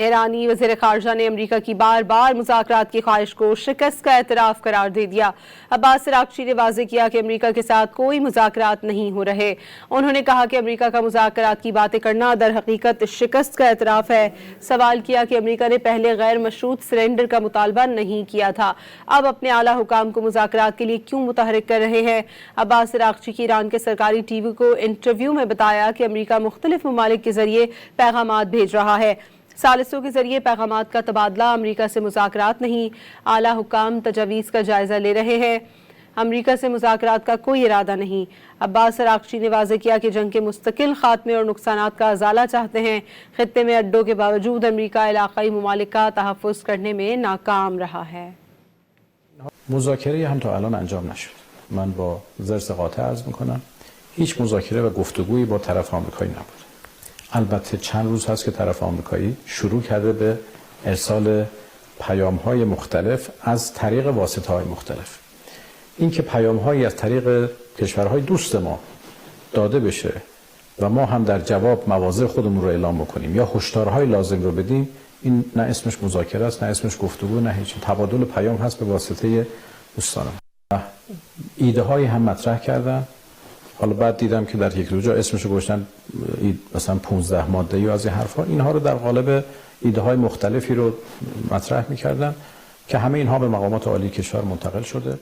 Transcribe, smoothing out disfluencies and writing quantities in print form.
ایرانی وزیر خارجہ نے امریکہ کی بار بار مذاکرات کی خواہش کو شکست کا اعتراف قرار دے دیا۔ عباس اراغچی نے واضح کیا کہ امریکہ کے ساتھ کوئی مذاکرات نہیں ہو رہے۔ انہوں نے کہا کہ امریکہ کا مذاکرات کی باتیں کرنا در حقیقت شکست کا اعتراف ہے۔ سوال کیا کہ امریکہ نے پہلے غیر مشروط سرنڈر کا مطالبہ نہیں کیا تھا، اب اپنے اعلیٰ حکام کو مذاکرات کے لیے کیوں متحرک کر رہے ہیں؟ عباس اراغچی کی ایران کے سرکاری ٹی وی کو انٹرویو میں بتایا کہ امریکہ مختلف ممالک کے ذریعے پیغامات بھیج رہا ہے۔ ثالثوں کے ذریعے پیغامات کا تبادلہ، امریکہ سے مذاکرات نہیں۔ اعلیٰ حکام تجاویز کا جائزہ لے رہے ہیں، امریکہ سے مذاکرات کا کوئی ارادہ نہیں۔ عباس اراغچی نے واضح کیا کہ جنگ کے مستقل خاتمے اور نقصانات کا ازالہ چاہتے ہیں۔ خطے میں اڈوں کے باوجود امریکہ علاقائی ممالک کا تحفظ کرنے میں ناکام رہا ہے۔ مذاکره هم تا الان انجام نشد. من با ضرس قاطع عرض میکنم هیچ مذاکره و گفتگویی با طرف آمریکایی نبود. البته چند روز هست که طرف آمریکایی شروع کرده به ارسال پیام‌های مختلف از طریق واسطه‌های مختلف. این که پیام‌هایی از طریق کشورهای دوست ما داده بشه و ما هم در جواب مواضع خودمون رو اعلام بکنیم یا هشدارهای لازم رو بدیم، این نه اسمش مذاکره است، نه اسمش گفتگو، نه هیچ. تبادل پیام هست به واسطه دوستانم. ایده هایی هم مطرح کردن. حالا بعد دیدم که در یک دو جا اسمشو گذاشتن مثلا 15 ماده‌ای و از این حرفا، اینها رو در قالب ایده های مختلفی رو مطرح می‌کردن که همه اینها به مقامات عالی کشور منتقل شده.